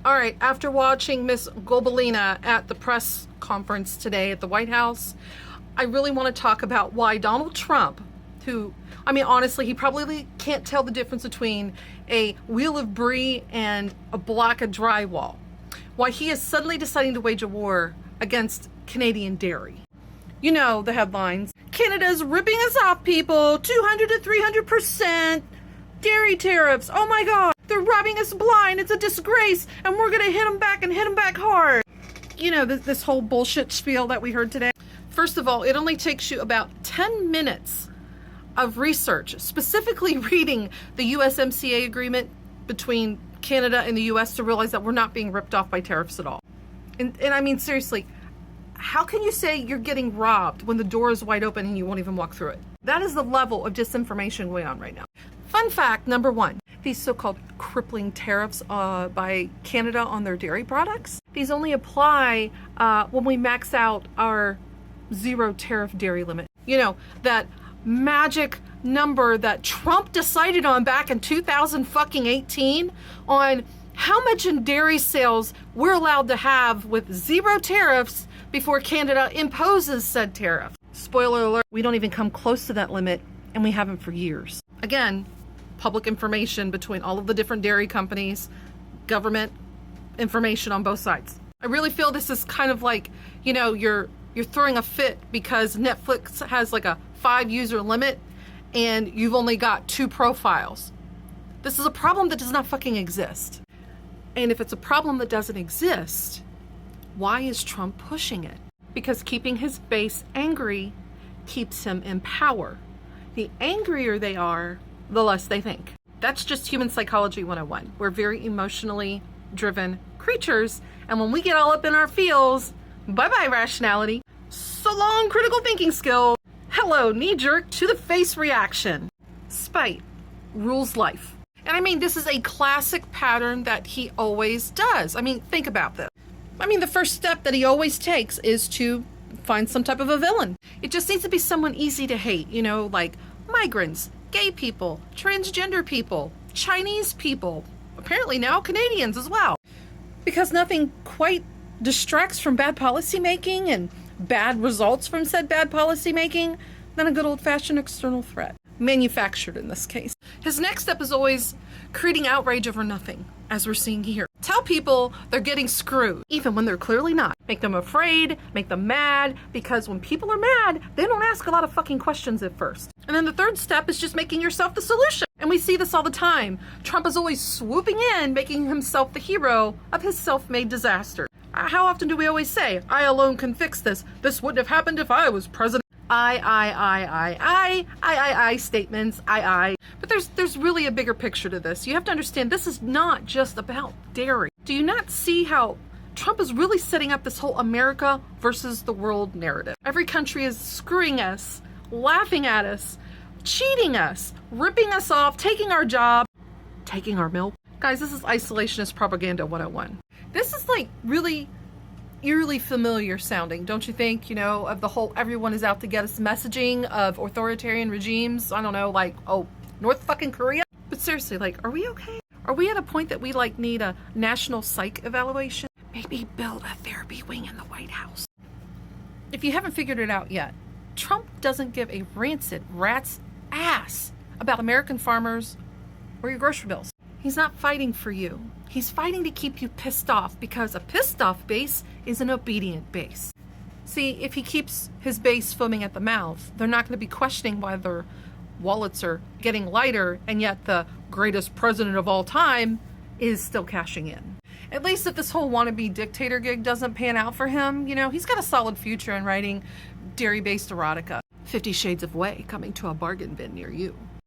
All right, after watching Miss Gobelina at the press conference today at the White House, I really want to talk about why Donald Trump, who, I mean, honestly, he probably can't tell the difference between a wheel of brie and a block of drywall, why he is suddenly deciding to wage a war against Canadian dairy. You know the headlines. Canada's ripping us off, people. 200 to 300% dairy tariffs. Oh my God. They're robbing us blind. It's a disgrace. And we're going to hit them back and hit them back hard. You know, this whole bullshit spiel that we heard today. First of all, it only takes you about 10 minutes of research, specifically reading the USMCA agreement between Canada and the US to realize that we're not being ripped off by tariffs at all. And I mean, seriously, how can you say you're getting robbed when the door is wide open and you won't even walk through it? That is the level of disinformation going on right now. Fun fact number one, these so-called crippling tariffs by Canada on their dairy products, these only apply when we max out our zero tariff dairy limit. You know, that magic number that Trump decided on back in 2018 on how much in dairy sales we're allowed to have with zero tariffs before Canada imposes said tariff. Spoiler alert, we don't even come close to that limit, and we haven't for years. Again, public information between all of the different dairy companies, government information on both sides. I really feel this is kind of like, you know, you're throwing a fit because Netflix has like a 5-user limit and you've only got 2 profiles. This is a problem that does not fucking exist. And if it's a problem that doesn't exist, why is Trump pushing it? Because keeping his base angry keeps him in power. The angrier they are, the less they think. That's just human psychology 101. We're very emotionally driven creatures, and when we get all up in our feels, bye-bye rationality. So long critical thinking skill. Hello knee-jerk to the face reaction. Spite rules life. And I mean, this is a classic pattern that he always does. I mean, think about this. I mean, the first step that he always takes is to find some type of a villain. It just needs to be someone easy to hate, you know, like migrants, gay people, transgender people, Chinese people, apparently now Canadians as well. Because nothing quite distracts from bad policy making and bad results from said bad policy making than a good old-fashioned external threat. Manufactured in this case. His next step is always creating outrage over nothing, as we're seeing here. Tell people they're getting screwed, even when they're clearly not. Make them afraid, make them mad, because when people are mad, they don't ask a lot of fucking questions at first. And then the third step is just making yourself the solution. And we see this all the time. Trump is always swooping in, making himself the hero of his self-made disaster. How often do we always say, I alone can fix this. This wouldn't have happened if I was president. I statements, But there's really a bigger picture to this. You have to understand this is not just about dairy. Do you not see how Trump is really setting up this whole America versus the world narrative? Every country is screwing us, laughing at us, cheating us, ripping us off, taking our job, taking our milk. Guys, this is isolationist propaganda 101. This is like really eerily familiar sounding, don't you think? You know, of the whole everyone is out to get us messaging of authoritarian regimes. I don't know, like, oh, North fucking Korea? But seriously, like, are we okay? Are we at a point that we like need a national psych evaluation? Maybe build a therapy wing in the White House. If you haven't figured it out yet, Trump doesn't give a rancid rat's ass about American farmers or your grocery bills. He's not fighting for you. He's fighting to keep you pissed off because a pissed off base is an obedient base. See, if he keeps his base foaming at the mouth, they're not going to be questioning why their wallets are getting lighter and yet the greatest president of all time is still cashing in. At least if this whole wannabe dictator gig doesn't pan out for him, you know, he's got a solid future in writing dairy-based erotica. 50 Shades of Whey coming to a bargain bin near you.